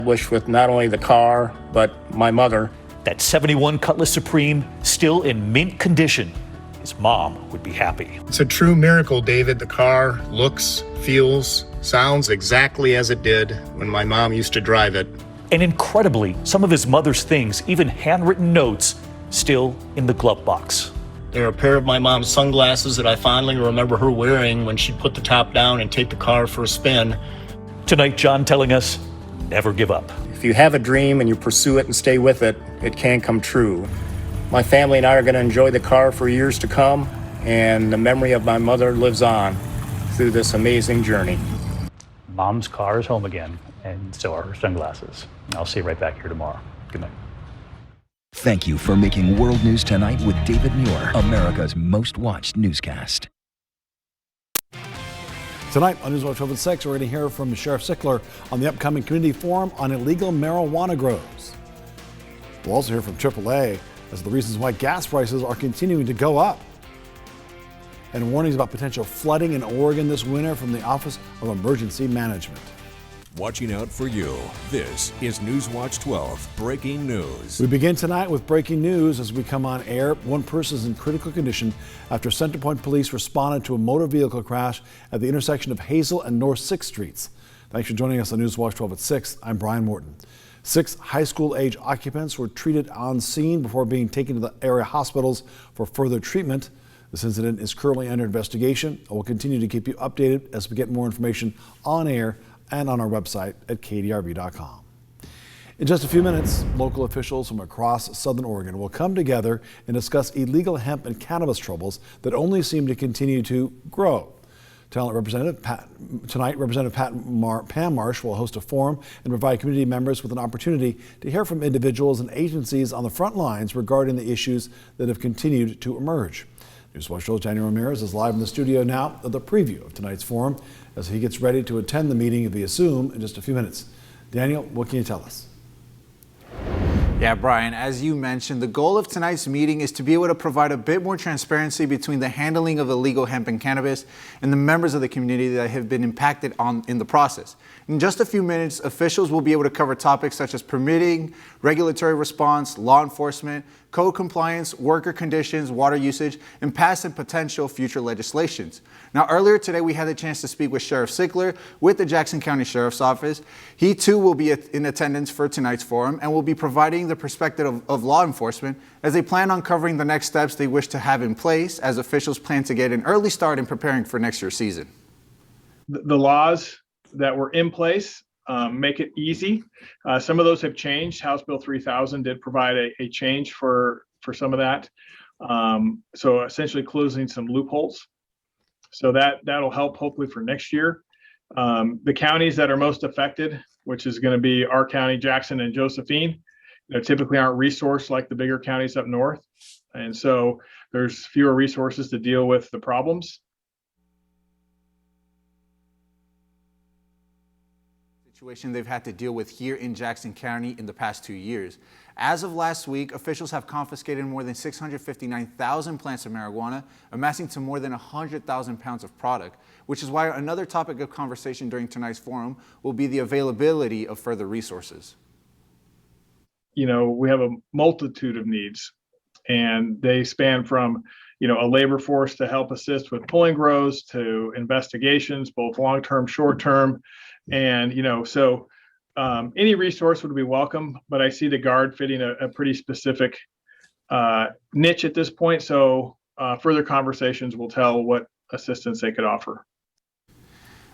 Wish with not only the car, but my mother. That 71 Cutlass Supreme, still in mint condition. His mom would be happy. It's a true miracle, David. The car looks, feels, sounds exactly as it did when my mom used to drive it. And incredibly, some of his mother's things, even handwritten notes, still in the glove box. There are a pair of my mom's sunglasses that I fondly remember her wearing when she'd put the top down and take the car for a spin. Tonight, John telling us, never give up. If you have a dream and you pursue it and stay with it, it can come true. My family and I are going to enjoy the car for years to come, and the memory of my mother lives on through this amazing journey. Mom's car is home again, and so are her sunglasses. I'll see you right back here tomorrow. Good night. Thank you for making World News Tonight with David Muir, America's most watched newscast. Tonight on Newswatch 12 at 6, we're going to hear from Sheriff Sickler on the upcoming community forum on illegal marijuana grows. We'll also hear from AAA as to the reasons why gas prices are continuing to go up. And warnings about potential flooding in Oregon this winter from the Office of Emergency Management. Watching out for you. This is Newswatch 12 Breaking News. We begin tonight with breaking news as we come on air. One person is in critical condition after Centerpoint police responded to a motor vehicle crash at the intersection of Hazel and North 6th Streets. Thanks for joining us on Newswatch 12 at 6. I'm Brian Morton. 6 high school age occupants were treated on scene before being taken to the area hospitals for further treatment. This incident is currently under investigation. I will continue to keep you updated as we get more information on air and on our website at kdrv.com. In just a few minutes, local officials from across Southern Oregon will come together and discuss illegal hemp and cannabis troubles that only seem to continue to grow. Tonight, Representative Pam Marsh will host a forum and provide community members with an opportunity to hear from individuals and agencies on the front lines regarding the issues that have continued to emerge. Newswatch 12's Daniel Ramirez is live in the studio now with a preview of tonight's forum as he gets ready to attend the meeting via Zoom in just a few minutes. Daniel, what can you tell us? Yeah, Brian, as you mentioned, the goal of tonight's meeting is to be able to provide a bit more transparency between the handling of illegal hemp and cannabis and the members of the community that have been impacted in the process. In just a few minutes, officials will be able to cover topics such as permitting, regulatory response, law enforcement, code compliance, worker conditions, water usage, and past and potential future legislations. Now, earlier today, we had the chance to speak with Sheriff Sickler with the Jackson County Sheriff's Office. He too will be in attendance for tonight's forum and will be providing the perspective of law enforcement as they plan on covering the next steps they wish to have in place as officials plan to get an early start in preparing for next year's season. The laws that were in place make it easy. Some of those have changed. House Bill 3000 did provide a change for some of that. So essentially closing some loopholes. So that'll help hopefully for next year. The counties that are most affected, which is going to be our county, Jackson and Josephine, typically aren't resourced like the bigger counties up north. And so there's fewer resources to deal with the problems. Situation they've had to deal with here in Jackson County in the past 2 years. As of last week, officials have confiscated more than 659,000 plants of marijuana, amassing to more than 100,000 pounds of product, which is why another topic of conversation during tonight's forum will be the availability of further resources. We have a multitude of needs, and they span from, a labor force to help assist with pulling grows to investigations, both long-term, short-term. And, so any resource would be welcome, but I see the Guard fitting a pretty specific niche at this point. So further conversations will tell what assistance they could offer.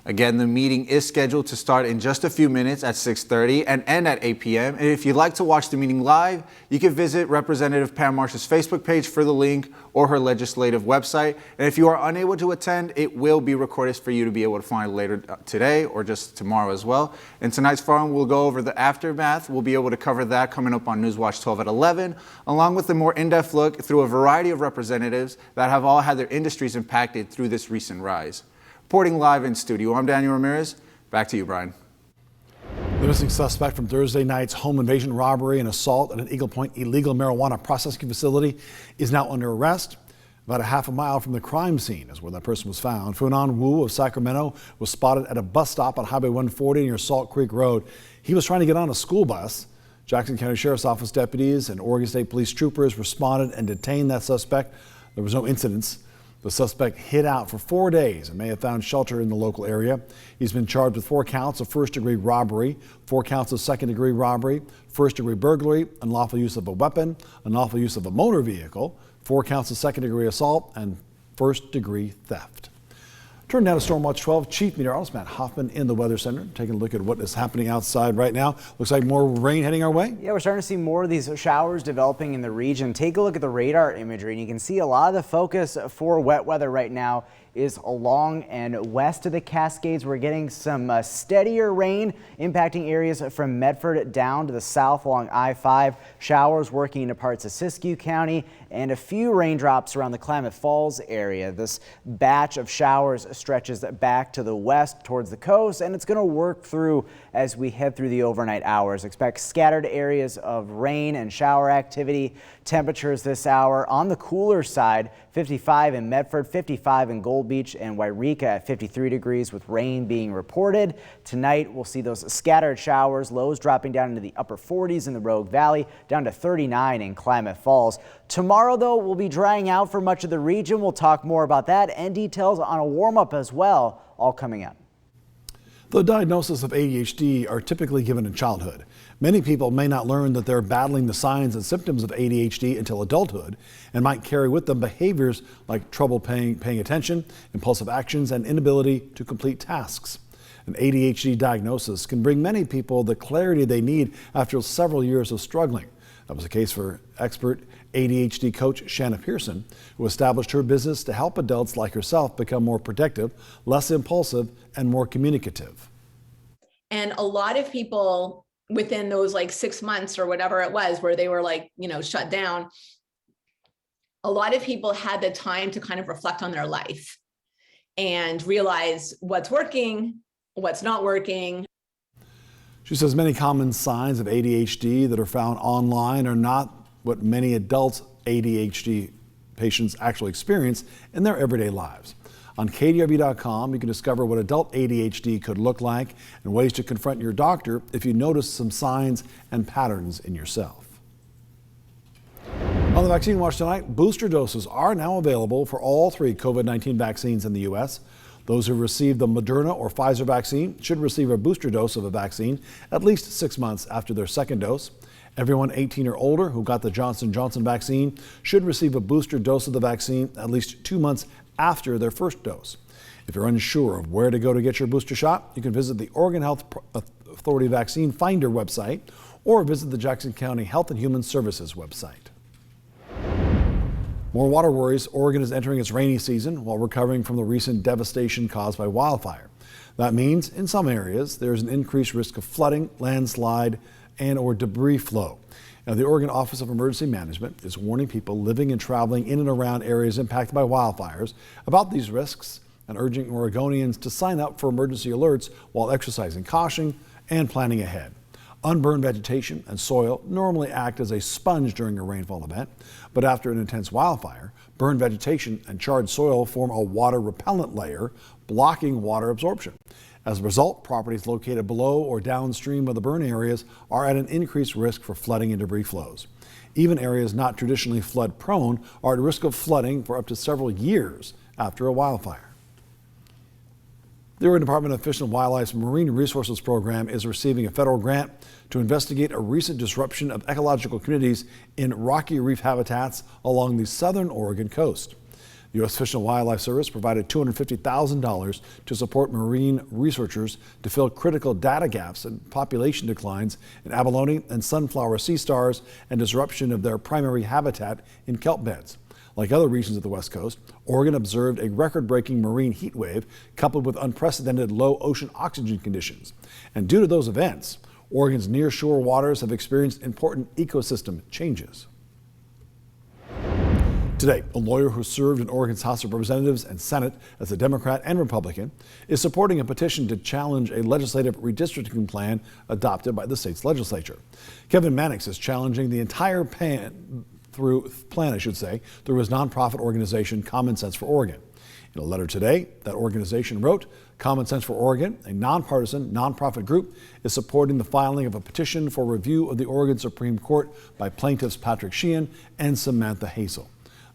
Again, the meeting is scheduled to start in just a few minutes at 6:30 and end at 8 p.m. And if you'd like to watch the meeting live, you can visit Representative Pam Marsh's Facebook page for the link or her legislative website. And if you are unable to attend, it will be recorded for you to be able to find later today or just tomorrow as well. In tonight's forum, we'll go over the aftermath. We'll be able to cover that coming up on Newswatch 12 at 11, along with a more in-depth look through a variety of representatives that have all had their industries impacted through this recent rise. Reporting live in studio, I'm Daniel Ramirez. Back to you, Brian. The missing suspect from Thursday night's home invasion, robbery, and assault at an Eagle Point illegal marijuana processing facility is now under arrest. About a half a mile from the crime scene is where that person was found. Funan Wu of Sacramento was spotted at a bus stop on Highway 140 near Salt Creek Road. He was trying to get on a school bus. Jackson County Sheriff's Office deputies and Oregon State Police troopers responded and detained that suspect. There was no incidents. The suspect hid out for 4 days and may have found shelter in the local area. He's been charged with 4 counts of first-degree robbery, 4 counts of second-degree robbery, first-degree burglary, unlawful use of a weapon, unlawful use of a motor vehicle, 4 counts of second-degree assault, and first-degree theft. Turn now to Stormwatch 12. Chief Meteorologist Matt Hoffman in the Weather Center, taking a look at what is happening outside right now. Looks like more rain heading our way. Yeah, we're starting to see more of these showers developing in the region. Take a look at the radar imagery, and you can see a lot of the focus for wet weather right now is along and west of the Cascades. We're getting some steadier rain impacting areas from Medford down to the south along I-5. Showers working into parts of Siskiyou County and a few raindrops around the Klamath Falls area. This batch of showers stretches back to the west towards the coast, and it's going to work through as we head through the overnight hours. Expect scattered areas of rain and shower activity. Temperatures this hour on the cooler side, 55 in Medford, 55 in Gold Beach and Wairika at 53 degrees with rain being reported. Tonight we'll see those scattered showers, lows dropping down into the upper 40s in the Rogue Valley, down to 39 in Klamath Falls. Tomorrow though, we'll be drying out for much of the region. We'll talk more about that and details on a warm up as well, all coming up. The diagnosis of ADHD are typically given in childhood. Many people may not learn that they're battling the signs and symptoms of ADHD until adulthood and might carry with them behaviors like trouble paying attention, impulsive actions, and inability to complete tasks. An ADHD diagnosis can bring many people the clarity they need after several years of struggling. That was the case for expert ADHD coach Shanna Pearson, who established her business to help adults like herself become more protective, less impulsive, and more communicative. And a lot of people within those like 6 months or whatever it was where they were like, shut down, a lot of people had the time to kind of reflect on their life and realize what's working, what's not working. She says many common signs of ADHD that are found online are not what many adult ADHD patients actually experience in their everyday lives. On KDRB.com, you can discover what adult ADHD could look like and ways to confront your doctor if you notice some signs and patterns in yourself. On the Vaccine Watch tonight, booster doses are now available for all 3 COVID-19 vaccines in the U.S. Those who received the Moderna or Pfizer vaccine should receive a booster dose of a vaccine at least 6 months after their second dose. Everyone 18 or older who got the Johnson & Johnson vaccine should receive a booster dose of the vaccine at least 2 months after their first dose. If you're unsure of where to go to get your booster shot, you can visit the Oregon Health Authority Vaccine Finder website or visit the Jackson County Health and Human Services website. More water worries. Oregon is entering its rainy season while recovering from the recent devastation caused by wildfire. That means in some areas there's an increased risk of flooding, landslide, and or debris flow. Now, the Oregon Office of Emergency Management is warning people living and traveling in and around areas impacted by wildfires about these risks and urging Oregonians to sign up for emergency alerts while exercising caution and planning ahead. Unburned vegetation and soil normally act as a sponge during a rainfall event, but after an intense wildfire, burned vegetation and charred soil form a water repellent layer, blocking water absorption. As a result, properties located below or downstream of the burn areas are at an increased risk for flooding and debris flows. Even areas not traditionally flood prone are at risk of flooding for up to several years after a wildfire. The Oregon Department of Fish and Wildlife's Marine Resources Program is receiving a federal grant to investigate a recent disruption of ecological communities in rocky reef habitats along the southern Oregon coast. The U.S. Fish and Wildlife Service provided $250,000 to support marine researchers to fill critical data gaps and population declines in abalone and sunflower sea stars and disruption of their primary habitat in kelp beds. Like other regions of the West Coast, Oregon observed a record-breaking marine heat wave coupled with unprecedented low ocean oxygen conditions. And due to those events, Oregon's near-shore waters have experienced important ecosystem changes. Today, a lawyer who served in Oregon's House of Representatives and Senate as a Democrat and Republican is supporting a petition to challenge a legislative redistricting plan adopted by the state's legislature. Kevin Mannix is challenging the entire plan through his nonprofit organization Common Sense for Oregon. In a letter today, that organization wrote, Common Sense for Oregon, a nonpartisan, nonprofit group, is supporting the filing of a petition for review of the Oregon Supreme Court by plaintiffs Patrick Sheehan and Samantha Hazel.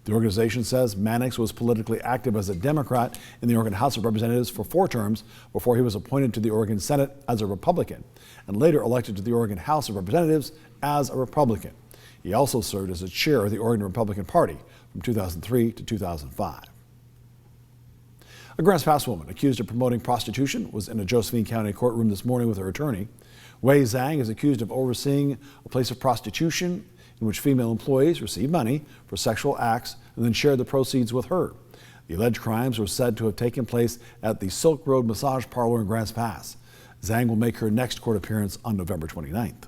The organization says Mannix was politically active as a Democrat in the Oregon House of Representatives for 4 terms before he was appointed to the Oregon Senate as a Republican and later elected to the Oregon House of Representatives as a Republican. He also served as the chair of the Oregon Republican Party from 2003 to 2005. A Grants Pass woman accused of promoting prostitution was in a Josephine County courtroom this morning with her attorney. Wei Zhang is accused of overseeing a place of prostitution in which female employees receive money for sexual acts and then share the proceeds with her. The alleged crimes were said to have taken place at the Silk Road Massage Parlor in Grants Pass. Zhang will make her next court appearance on November 29th.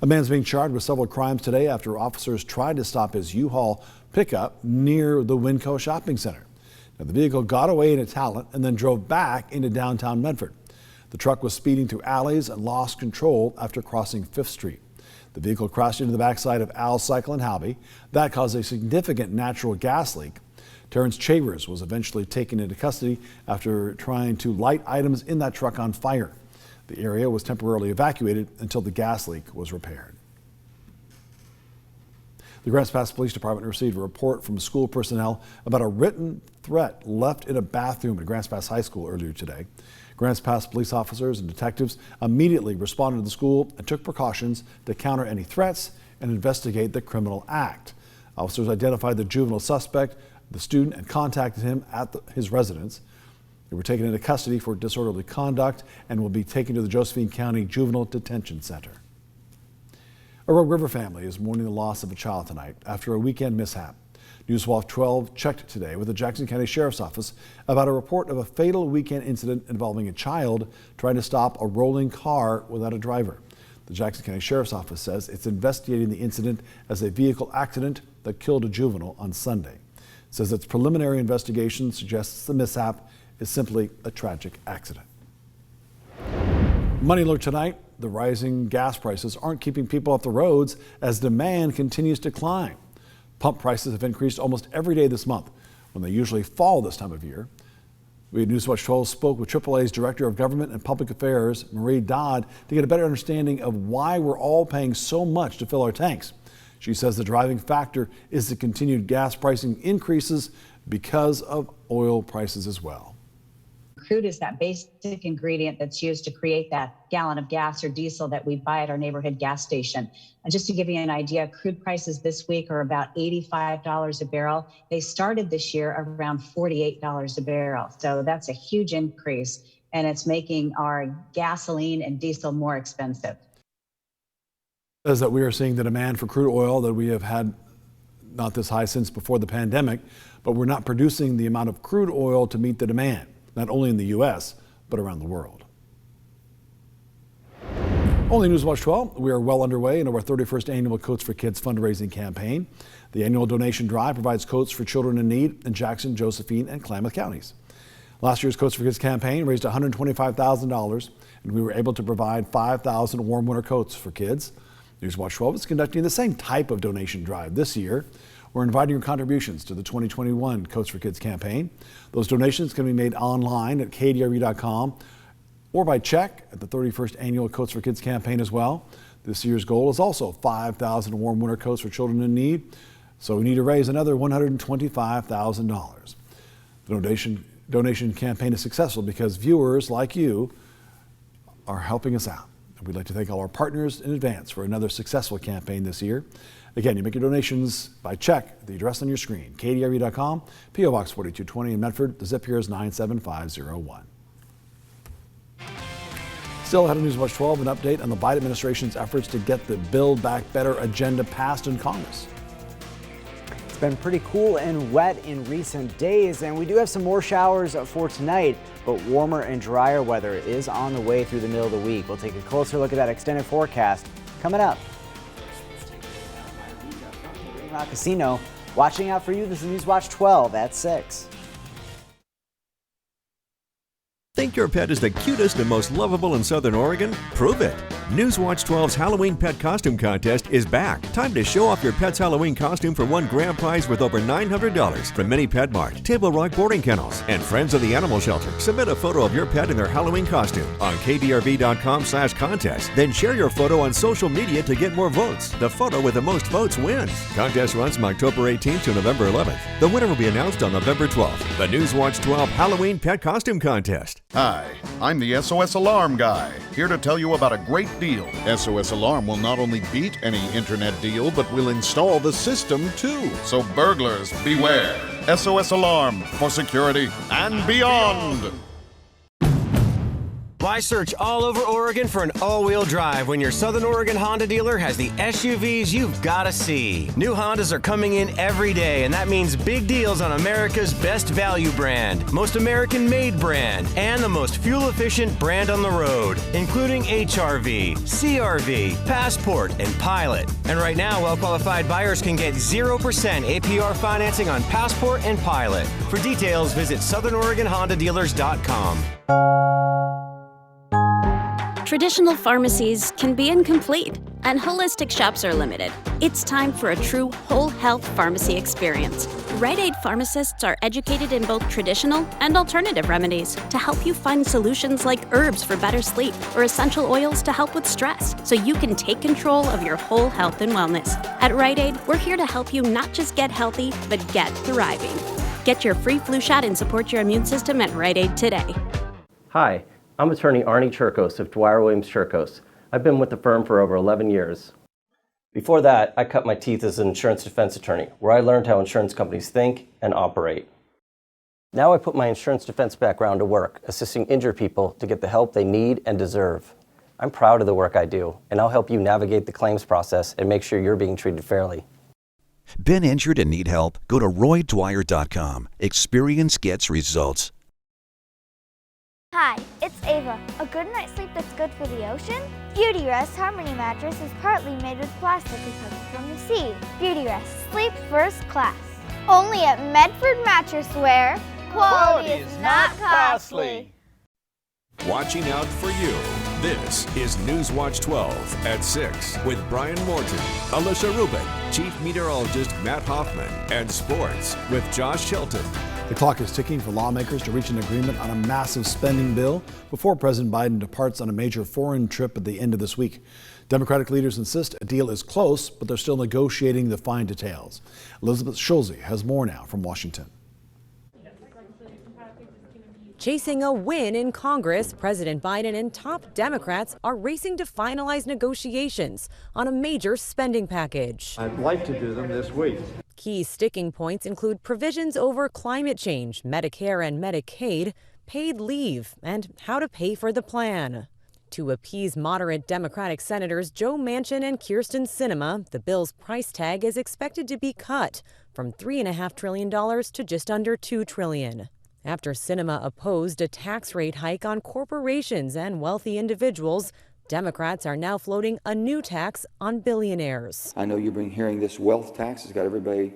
A man's being charged with several crimes today after officers tried to stop his U-Haul pickup near the Winco Shopping Center. Now, the vehicle got away in a talent and then drove back into downtown Medford. The truck was speeding through alleys and lost control after crossing 5th Street. The vehicle crashed into the backside of Al's Cycle in Halby. That caused a significant natural gas leak. Terrence Chavers was eventually taken into custody after trying to light items in that truck on fire. The area was temporarily evacuated until the gas leak was repaired. The Grants Pass Police Department received a report from school personnel about a written threat left in a bathroom at Grants Pass High School earlier today. Grants Pass police officers and detectives immediately responded to the school and took precautions to counter any threats and investigate the criminal act. Officers identified the juvenile suspect, the student, and contacted him at his residence. They were taken into custody for disorderly conduct and will be taken to the Josephine County Juvenile Detention Center. A Rogue River family is mourning the loss of a child tonight after a weekend mishap. Newswatch 12 checked today with the Jackson County Sheriff's Office about a report of a fatal weekend incident involving a child trying to stop a rolling car without a driver. The Jackson County Sheriff's Office says it's investigating the incident as a vehicle accident that killed a juvenile on Sunday. It says its preliminary investigation suggests the mishap is simply a tragic accident. Money alert tonight. The rising gas prices aren't keeping people off the roads as demand continues to climb. Pump prices have increased almost every day this month, when they usually fall this time of year. We at Newswatch 12 spoke with AAA's Director of Government and Public Affairs, Marie Dodd, to get a better understanding of why we're all paying so much to fill our tanks. She says the driving factor is the continued gas pricing increases because of oil prices as well. Crude is that basic ingredient that's used to create that gallon of gas or diesel that we buy at our neighborhood gas station. And just to give you an idea, crude prices this week are about $85 a barrel. They started this year around $48 a barrel. So that's a huge increase, and it's making our gasoline and diesel more expensive. Says that we are seeing the demand for crude oil that we have had not this high since before the pandemic, but we're not producing the amount of crude oil to meet the demand, not only in the U.S., but around the world. Only Newswatch 12, we are well underway in our 31st annual Coats for Kids fundraising campaign. The annual donation drive provides coats for children in need in Jackson, Josephine, and Klamath counties. Last year's Coats for Kids campaign raised $125,000, and we were able to provide 5,000 warm winter coats for kids. Newswatch 12 is conducting the same type of donation drive this year. We're inviting your contributions to the 2021 Coats for Kids campaign. Those donations can be made online at kdre.com or by check at the 31st annual Coats for Kids campaign as well. This year's goal is also 5,000 warm winter coats for children in need, so we need to raise another $125,000. The donation campaign is successful because viewers like you are helping us out. We'd like to thank all our partners in advance for another successful campaign this year. Again, you make your donations by check at the address on your screen, kdre.com, P.O. Box 4220 in Medford. The zip here is 97501. Still ahead of Newswatch 12, an update on the Biden administration's efforts to get the Build Back Better agenda passed in Congress. It's been pretty cool and wet in recent days, and we do have some more showers for tonight, but warmer and drier weather is on the way through the middle of the week. We'll take a closer look at that extended forecast coming up. Rock Casino, watching out for you. This is Newswatch 12 at 6. Think your pet is the cutest and most lovable in Southern Oregon? Prove it. Newswatch 12's Halloween Pet Costume Contest is back. Time to show off your pet's Halloween costume for one grand prize worth over $900 from Mini Pet Mart, Table Rock Boarding Kennels, and Friends of the Animal Shelter. Submit a photo of your pet in their Halloween costume on kdrv.com/contest. Then share your photo on social media to get more votes. The photo with the most votes wins. Contest runs from October 18th to November 11th. The winner will be announced on November 12th. The Newswatch 12 Halloween Pet Costume Contest. Hi, I'm the SOS Alarm guy, here to tell you about a great deal. SOS Alarm will not only beat any internet deal, but will install the system too. So burglars, beware. SOS Alarm for security and beyond. Why search all over Oregon for an all-wheel drive when your Southern Oregon Honda dealer has the SUVs you've got to see? New Hondas are coming in every day, and that means big deals on America's best value brand, most American-made brand, and the most fuel-efficient brand on the road, including HRV, CRV, Passport, and Pilot. And right now, well-qualified buyers can get 0% APR financing on Passport and Pilot. For details, visit SouthernOregonHondaDealers.com. Traditional pharmacies can be incomplete, and holistic shops are limited. It's time for a true whole health pharmacy experience. Rite Aid pharmacists are educated in both traditional and alternative remedies to help you find solutions like herbs for better sleep or essential oils to help with stress, so you can take control of your whole health and wellness. At Rite Aid, we're here to help you not just get healthy, but get thriving. Get your free flu shot and support your immune system at Rite Aid today. Hi. I'm attorney Arnie Chirkos of Dwyer Williams Chirkos. I've been with the firm for over 11 years. Before that, I cut my teeth as an insurance defense attorney, where I learned how insurance companies think and operate. Now I put my insurance defense background to work, assisting injured people to get the help they need and deserve. I'm proud of the work I do, and I'll help you navigate the claims process and make sure you're being treated fairly. Been injured and need help? Go to RoyDwyer.com. Experience gets results. Hi, it's Ava. A good night's sleep that's good for the ocean? Beauty Rest Harmony Mattress is partly made with plastic recovered from the sea. Beauty Rest, sleep first class. Only at Medford Mattressware. Quality is not costly. Watching out for you. This is Newswatch 12 at 6 with Brian Morton, Alicia Rubin, Chief Meteorologist Matt Hoffman, and Sports with Josh Shelton. The clock is ticking for lawmakers to reach an agreement on a massive spending bill before President Biden departs on a major foreign trip at the end of this week. Democratic leaders insist a deal is close, but they're still negotiating the fine details. Elizabeth Schulze has more now from Washington. Chasing a win in Congress, President Biden and top Democrats are racing to finalize negotiations on a major spending package. I'd like to do them this week. Key sticking points include provisions over climate change, Medicare and Medicaid, paid leave, and how to pay for the plan. To appease moderate Democratic Senators Joe Manchin and Kyrsten Sinema, the bill's price tag is expected to be cut from $3.5 trillion to just under $2 trillion. After Sinema opposed a tax rate hike on corporations and wealthy individuals, Democrats are now floating a new tax on billionaires. I know you've been hearing this wealth tax has got everybody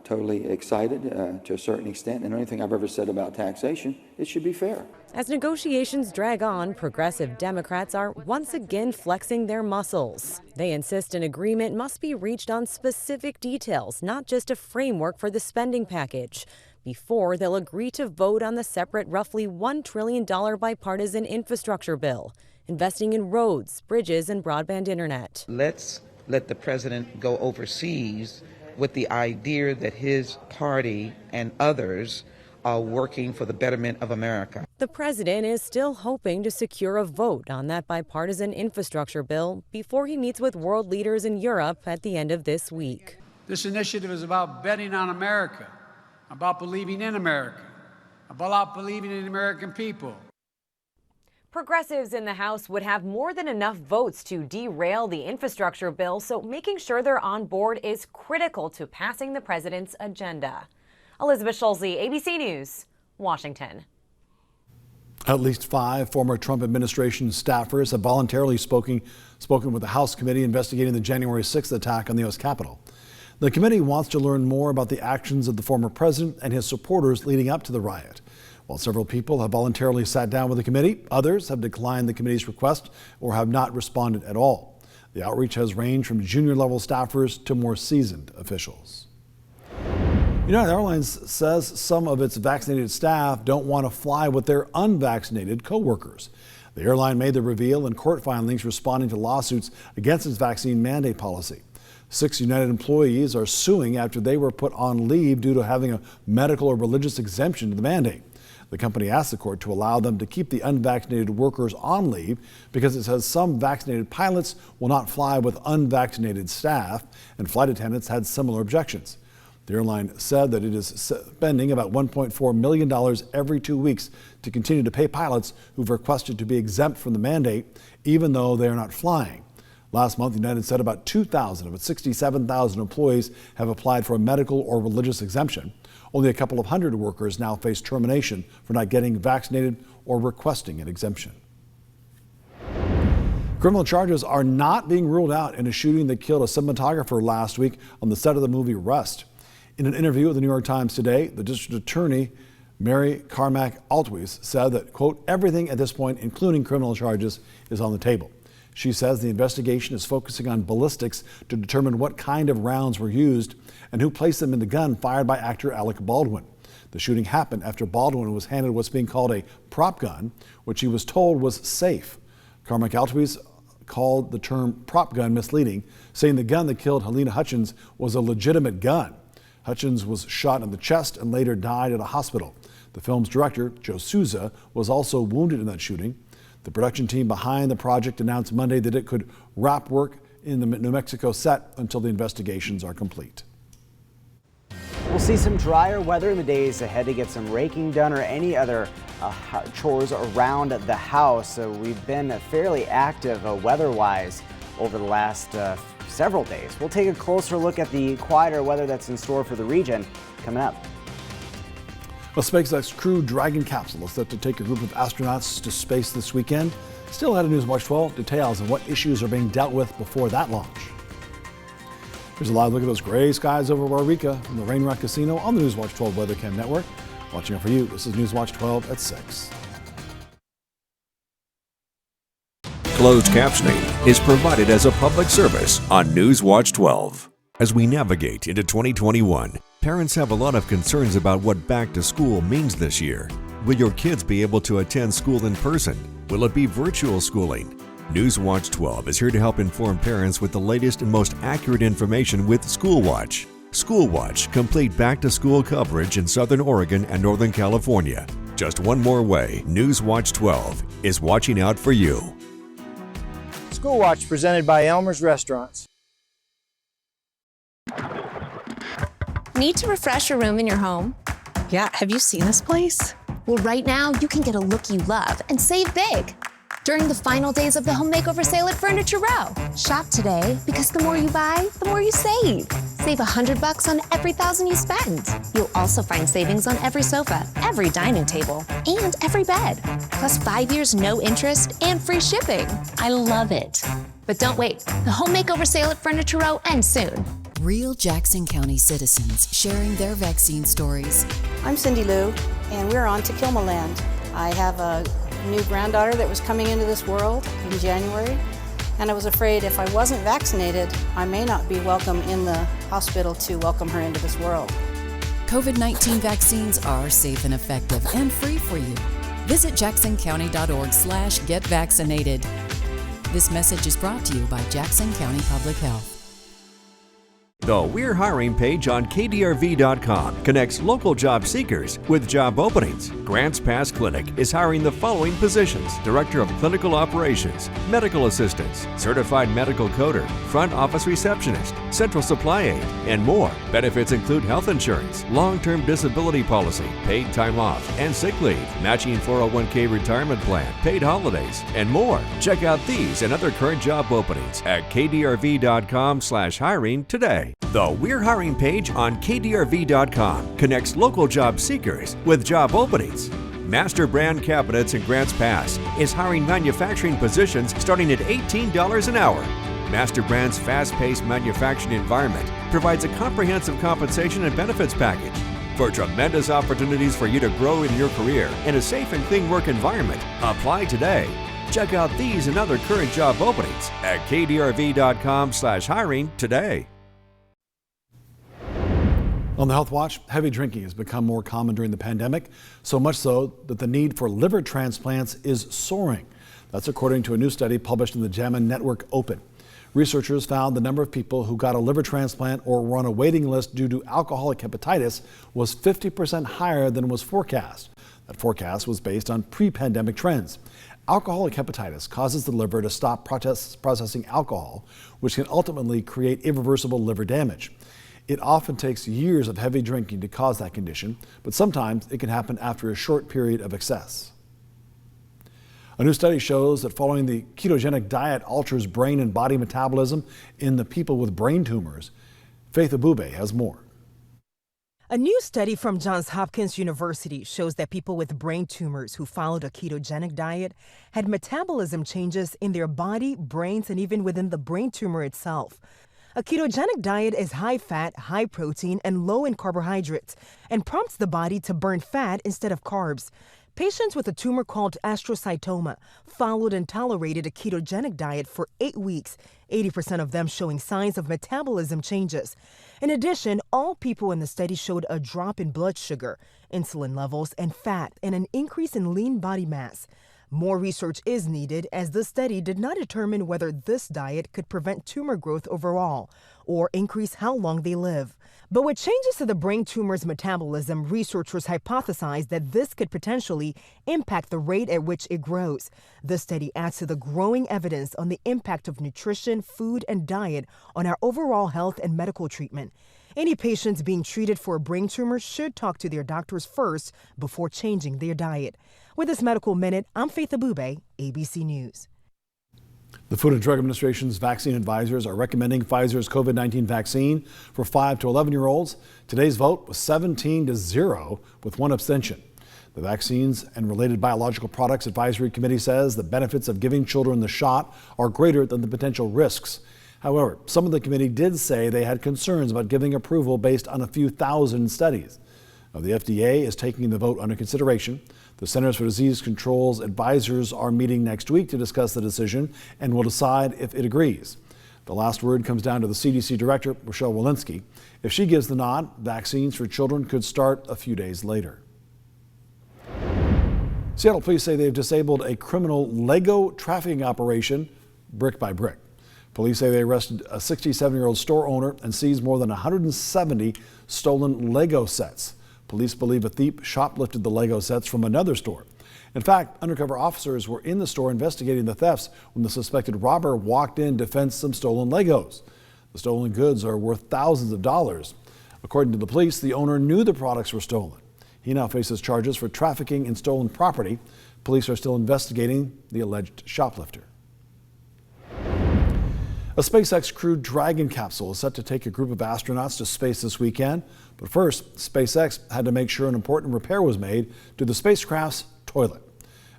totally excited to a certain extent. And the only thing I've ever said about taxation, it should be fair. As negotiations drag on, progressive Democrats are once again flexing their muscles. They insist an agreement must be reached on specific details, not just a framework for the spending package, before they'll agree to vote on the separate roughly $1 trillion bipartisan infrastructure bill, investing in roads, bridges, and broadband internet. Let's let the president go overseas with the idea that his party and others are working for the betterment of America. The president is still hoping to secure a vote on that bipartisan infrastructure bill before he meets with world leaders in Europe at the end of this week. This initiative is about betting on America, about believing in America, about believing in the American people. Progressives in the House would have more than enough votes to derail the infrastructure bill, so making sure they're on board is critical to passing the president's agenda. Elizabeth Schulze, ABC News, Washington. At least 5 former Trump administration staffers have voluntarily spoken with the House committee investigating the January 6th attack on the U.S. Capitol. The committee wants to learn more about the actions of the former president and his supporters leading up to the riot. While several people have voluntarily sat down with the committee, others have declined the committee's request or have not responded at all. The outreach has ranged from junior level staffers to more seasoned officials. United Airlines says some of its vaccinated staff don't want to fly with their unvaccinated coworkers. The airline made the reveal in court filings responding to lawsuits against its vaccine mandate policy. 6 United employees are suing after they were put on leave due to having a medical or religious exemption to the mandate. The company asked the court to allow them to keep the unvaccinated workers on leave because it says some vaccinated pilots will not fly with unvaccinated staff, and flight attendants had similar objections. The airline said that it is spending about $1.4 million every 2 weeks to continue to pay pilots who've requested to be exempt from the mandate, even though they are not flying. Last month, United said about 2,000 of its 67,000 employees have applied for a medical or religious exemption. Only a couple of hundred workers now face termination for not getting vaccinated or requesting an exemption. Criminal charges are not being ruled out in a shooting that killed a cinematographer last week on the set of the movie Rust. In an interview with the New York Times today, the district attorney, Mary Carmack-Altwies, said that, quote, everything at this point, including criminal charges, is on the table. She says the investigation is focusing on ballistics to determine what kind of rounds were used and who placed them in the gun fired by actor Alec Baldwin. The shooting happened after Baldwin was handed what's being called a prop gun, which he was told was safe. Carmack-Altwies called the term prop gun misleading, saying the gun that killed Helena Hutchins was a legitimate gun. Hutchins was shot in the chest and later died at a hospital. The film's director, Joe Souza, was also wounded in that shooting. The production team behind the project announced Monday that it could wrap work in the New Mexico set until the investigations are complete. We'll see some drier weather in the days ahead to get some raking done or any other chores around the house. We've been fairly active weather-wise over the last several days. We'll take a closer look at the quieter weather that's in store for the region coming up. A SpaceX Crude Dragon capsule is set to take a group of astronauts to space this weekend. Still ahead of Newswatch 12, details on what issues are being dealt with before that launch. Here's a live look at those gray skies over Wairika from the Rain Rock Casino on the Newswatch 12 Weather Cam Network. Watching out for you, this is Newswatch 12 at 6. Closed captioning is provided as a public service on Newswatch 12. As we navigate into 2021, parents have a lot of concerns about what back to school means this year. Will your kids be able to attend school in person? Will it be virtual schooling? Newswatch 12 is here to help inform parents with the latest and most accurate information with Schoolwatch. Schoolwatch, complete back-to-school coverage in Southern Oregon and Northern California. Just one more way, Newswatch 12 is watching out for you. Schoolwatch presented by Elmer's Restaurants. Need to refresh your room in your home? Yeah, have you seen this place? Well, right now you can get a look you love and save big during the final days of the home makeover sale at Furniture Row. Shop today because the more you buy, the more you save. Save $100 on every $1,000 you spend. You'll also find savings on every sofa, every dining table, and every bed. Plus 5 years no interest and free shipping. I love it. But don't wait. The home makeover sale at Furniture Row ends soon. Real Jackson County citizens sharing their vaccine stories. I'm Cindy Lou, and we're on Takilma land. I have a new granddaughter that was coming into this world in January, and I was afraid if I wasn't vaccinated, I may not be welcome in the hospital to welcome her into this world. COVID-19 vaccines are safe and effective and free for you. Visit jacksoncounty.org/getvaccinated. This message is brought to you by Jackson County Public Health. The We're Hiring page on KDRV.com connects local job seekers with job openings. Grants Pass Clinic is hiring the following positions: Director of Clinical Operations, Medical Assistants, Certified Medical Coder, Front Office Receptionist, Central Supply Aide, and more. Benefits include health insurance, long-term disability policy, paid time off, and sick leave, matching 401k retirement plan, paid holidays, and more. Check out these and other current job openings at KDRV.com/hiring today. The We're Hiring page on KDRV.com connects local job seekers with job openings. Master Brand Cabinets and Grants Pass is hiring manufacturing positions starting at $18 an hour. Master Brand's fast-paced manufacturing environment provides a comprehensive compensation and benefits package. for tremendous opportunities for you to grow in your career in a safe and clean work environment. Apply today. Check out these and other current job openings at kdrv.com/hiring today. On the Health Watch, heavy drinking has become more common during the pandemic, so much so that the need for liver transplants is soaring. That's according to a new study published in the JAMA Network Open. Researchers found the number of people who got a liver transplant or were on a waiting list due to alcoholic hepatitis was 50% higher than was forecast. That forecast was based on pre-pandemic trends. Alcoholic hepatitis causes the liver to stop processing alcohol, which can ultimately create irreversible liver damage. It often takes years of heavy drinking to cause that condition, but sometimes it can happen after a short period of excess. A new study shows that following the ketogenic diet alters brain and body metabolism in the people with brain tumors. Faith Abube has more. A new study from Johns Hopkins University shows that people with brain tumors who followed a ketogenic diet had metabolism changes in their body, brains, and even within the brain tumor itself. A ketogenic diet is high fat, high protein, and low in carbohydrates, and prompts the body to burn fat instead of carbs. Patients with a tumor called astrocytoma followed and tolerated a ketogenic diet for 8 weeks, 80% of them showing signs of metabolism changes. In addition, all people in the study showed a drop in blood sugar, insulin levels, and fat, and an increase in lean body mass. More research is needed as the study did not determine whether this diet could prevent tumor growth overall or increase how long they live. But with changes to the brain tumor's metabolism, researchers hypothesized that this could potentially impact the rate at which it grows. The study adds to the growing evidence on the impact of nutrition, food, and diet on our overall health and medical treatment. Any patients being treated for a brain tumor should talk to their doctors first before changing their diet. With this Medical Minute, I'm Faith Abube, ABC News. The Food and Drug Administration's vaccine advisors are recommending Pfizer's COVID-19 vaccine for 5 to 11-year-olds. Today's vote was 17-0 with one abstention. The Vaccines and Related Biological Products Advisory Committee says the benefits of giving children the shot are greater than the potential risks. However, some of the committee did say they had concerns about giving approval based on a few thousand studies. Now, the FDA is taking the vote under consideration. The Centers for Disease Control's advisors are meeting next week to discuss the decision and will decide if it agrees. The last word comes down to the CDC Director, Rochelle Walensky. If she gives the nod, vaccines for children could start a few days later. Seattle police say they've disabled a criminal Lego trafficking operation brick by brick. Police say they arrested a 67-year-old store owner and seized more than 170 stolen Lego sets. Police believe a thief shoplifted the Lego sets from another store. In fact, undercover officers were in the store investigating the thefts when the suspected robber walked in to fence some stolen Legos. The stolen goods are worth thousands of dollars. According to the police, the owner knew the products were stolen. He now faces charges for trafficking in stolen property. Police are still investigating the alleged shoplifter. A SpaceX Crude Dragon capsule is set to take a group of astronauts to space this weekend. But first, SpaceX had to make sure an important repair was made to the spacecraft's toilet.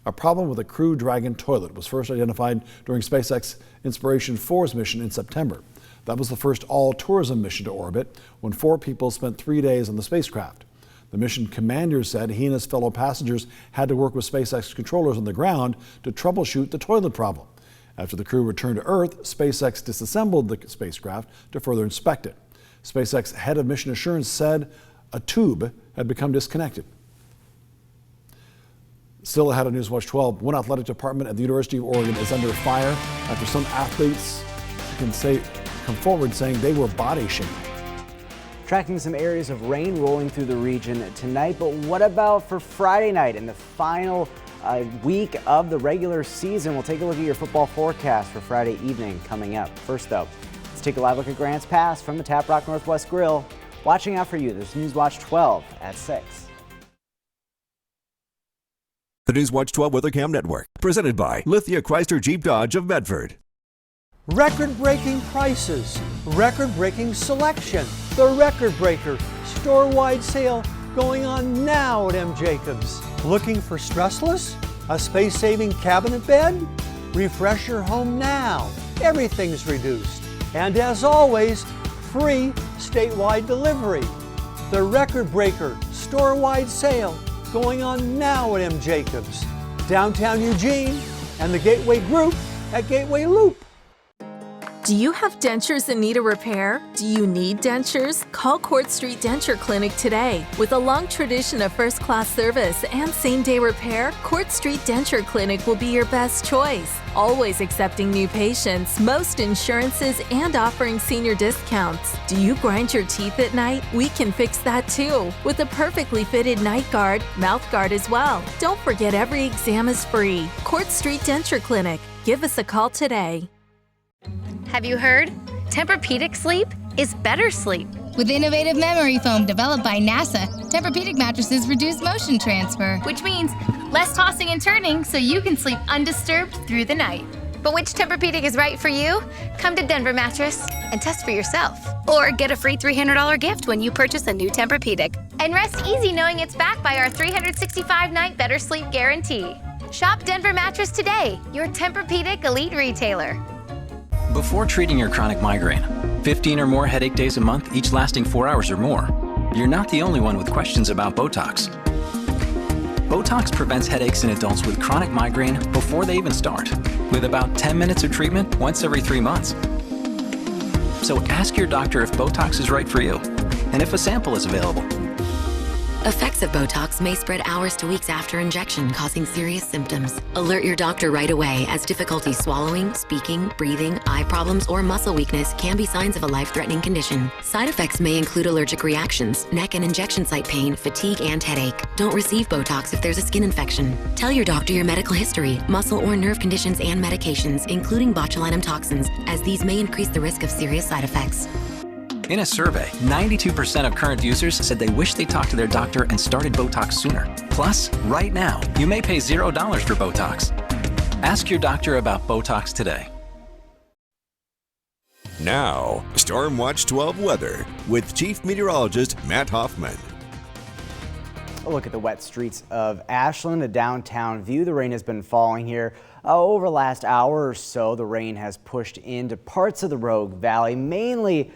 A problem with the Crew Dragon toilet was first identified during SpaceX Inspiration 4's mission in September. That was the first all-tourism mission to orbit, when 4 people spent 3 days on the spacecraft. The mission commander said he and his fellow passengers had to work with SpaceX controllers on the ground to troubleshoot the toilet problem. After the crew returned to Earth, SpaceX disassembled the spacecraft to further inspect it. SpaceX head of mission assurance said a tube had become disconnected. Still ahead of Newswatch 12, one athletic department at the University of Oregon is under fire after some athletes come forward saying they were body shamed. Tracking some areas of rain rolling through the region tonight, but what about for Friday night and the final week of the regular season? We'll take a look at your football forecast for Friday evening coming up. First though, let's take a live look at Grants Pass from the Tap Rock Northwest Grill. Watching out for you, there's Newswatch 12 at 6. The Newswatch 12 WeatherCam Network, presented by Lithia Chrysler Jeep Dodge of Medford. Record-breaking prices, record-breaking selection. The Record Breaker store-wide sale going on now at M. Jacobs. Looking for stressless? A space-saving cabinet bed? Refresh your home now. Everything's reduced. And as always, free statewide delivery. The Record Breaker store-wide sale going on now at M. Jacobs, downtown Eugene, and the Gateway Group at Gateway Loop. Do you have dentures in need of repair? Do you need dentures? Call Court Street Denture Clinic today. With a long tradition of first-class service and same-day repair, Court Street Denture Clinic will be your best choice. Always accepting new patients, most insurances, and offering senior discounts. Do you grind your teeth at night? We can fix that too, with a perfectly fitted night guard, mouth guard as well. Don't forget, every exam is free. Court Street Denture Clinic. Give us a call today. Have you heard? Tempur-Pedic sleep is better sleep. With innovative memory foam developed by NASA, Tempur-Pedic mattresses reduce motion transfer, Which means less tossing and turning so you can sleep undisturbed through the night. But which Tempur-Pedic is right for you? Come to Denver Mattress and test for yourself. Or get a free $300 gift when you purchase a new Tempur-Pedic. And rest easy knowing it's backed by our 365-night better sleep guarantee. Shop Denver Mattress today, your Tempur-Pedic elite retailer. Before treating your chronic migraine, 15 or more headache days a month, each lasting 4 hours or more, you're not the only one with questions about Botox. Botox prevents headaches in adults with chronic migraine before they even start, with about 10 minutes of treatment once every 3 months. So ask your doctor if Botox is right for you, and if a sample is available. Effects of Botox may spread hours to weeks after injection, causing serious symptoms. Alert your doctor right away, as difficulty swallowing, speaking, breathing, eye problems, or muscle weakness can be signs of a life-threatening condition. Side effects may include allergic reactions, neck and injection site pain, fatigue, and headache. Don't receive Botox if there's a skin infection. Tell your doctor your medical history, muscle or nerve conditions, and medications, including botulinum toxins, as these may increase the risk of serious side effects. In a survey, 92% of current users said they wish they talked to their doctor and started Botox sooner. Plus, right now, you may pay $0 for Botox. Ask your doctor about Botox today. Now, Stormwatch 12 weather with Chief Meteorologist Matt Hoffman. A look at the wet streets of Ashland, a downtown view. The rain has been falling here over the last hour or so. The rain has pushed into parts of the Rogue Valley, mainly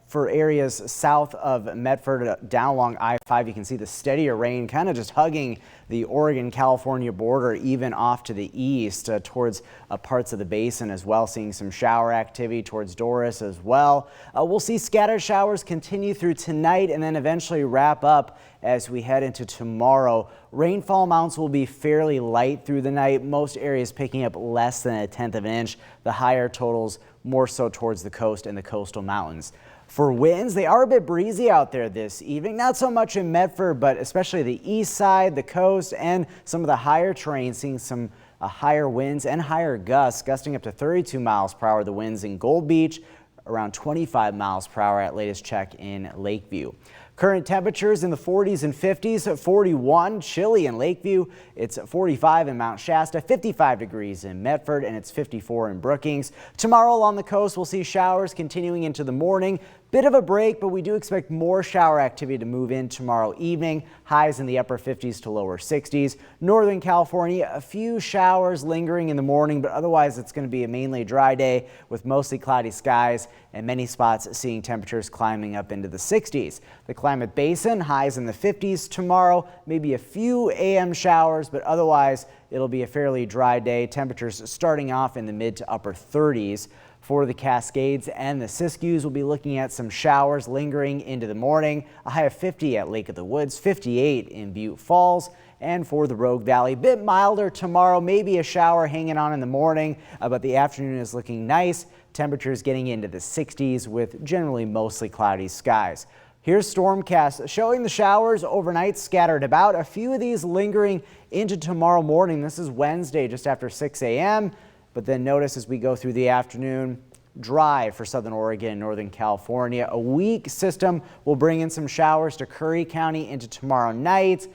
for areas south of Medford down along I-5. You can see the steadier rain kind of just hugging the Oregon-California border, even off to the east towards parts of the basin as well, seeing some shower activity towards Doris as well. We'll see scattered showers continue through tonight and then eventually wrap up as we head into tomorrow. Rainfall amounts will be fairly light through the night, most areas picking up less than 1/10 of an inch. The higher totals more so towards the coast and the coastal mountains. For winds, they are a bit breezy out there this evening. Not so much in Medford, but especially the east side, the coast, and some of the higher terrain, seeing some higher winds and higher gusts, gusting up to 32 miles per hour. The winds in Gold Beach, around 25 miles per hour at latest check in Lakeview. Current temperatures in the 40s and 50s, 41 chilly in Lakeview. It's 45 in Mount Shasta, 55 degrees in Medford, and it's 54 in Brookings. Tomorrow along the coast, we'll see showers continuing into the morning. Bit of a break, but we do expect more shower activity to move in tomorrow evening. Highs in the upper 50s to lower 60s. Northern California, a few showers lingering in the morning, but otherwise it's going to be a mainly dry day with mostly cloudy skies and many spots seeing temperatures climbing up into the 60s. The Climate Basin, highs in the 50s tomorrow, maybe a few AM showers, but otherwise it'll be a fairly dry day. Temperatures starting off in the mid to upper 30s. For the Cascades and the Siskiyous, we'll be looking at some showers lingering into the morning. A high of 50 at Lake of the Woods, 58 in Butte Falls. And for the Rogue Valley, a bit milder tomorrow, maybe a shower hanging on in the morning, but the afternoon is looking nice. Temperatures getting into the 60s with generally mostly cloudy skies. Here's Stormcast showing the showers overnight scattered about. A few of these lingering into tomorrow morning. This is Wednesday, just after 6 a.m. But then notice as we go through the afternoon, dry for southern Oregon and northern California. A weak system will bring in some showers to Curry County into tomorrow night,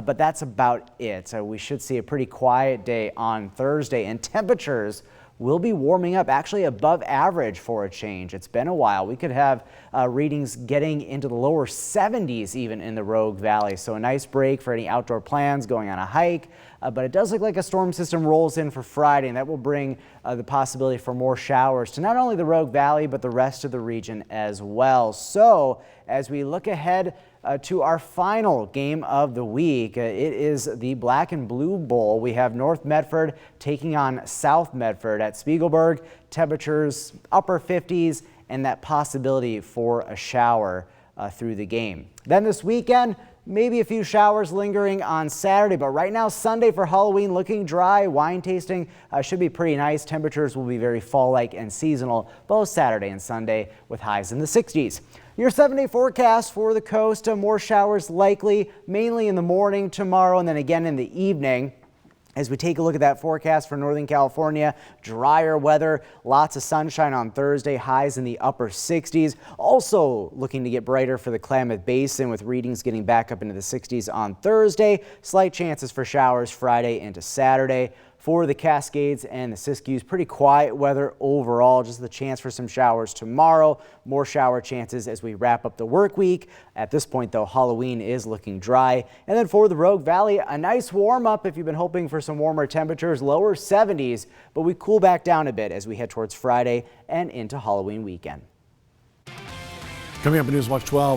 but that's about it. So we should see a pretty quiet day on Thursday, and temperatures will be warming up, actually above average for a change. It's been a while. We could have readings getting into the lower 70s even in the Rogue Valley. So a nice break for any outdoor plans, going on a hike. But it does look like a storm system rolls in for Friday, and that will bring the possibility for more showers to not only the Rogue Valley, but the rest of the region as well. So as we look ahead to our final game of the week. It is the Black and Blue Bowl. We have North Medford taking on South Medford at Spiegelberg. Temperatures upper 50s and that possibility for a shower through the game. Then this weekend, maybe a few showers lingering on Saturday, but right now Sunday for Halloween looking dry. Wine tasting should be pretty nice. Temperatures will be very fall-like and seasonal both Saturday and Sunday with highs in the 60s. Your 7-day forecast for the coast, more showers likely mainly in the morning tomorrow and then again in the evening. As we take a look at that forecast for Northern California, drier weather, lots of sunshine on Thursday, highs in the upper 60s. Also looking to get brighter for the Klamath Basin with readings getting back up into the 60s on Thursday. Slight chances for showers Friday into Saturday. For the Cascades and the Siskiyous, pretty quiet weather overall, just the chance for some showers tomorrow. More shower chances as we wrap up the work week. At this point, though, Halloween is looking dry. And then for the Rogue Valley, a nice warm up if you've been hoping for some warmer temperatures, lower 70s, but we cool back down a bit as we head towards Friday and into Halloween weekend. Coming up in Newswatch 12.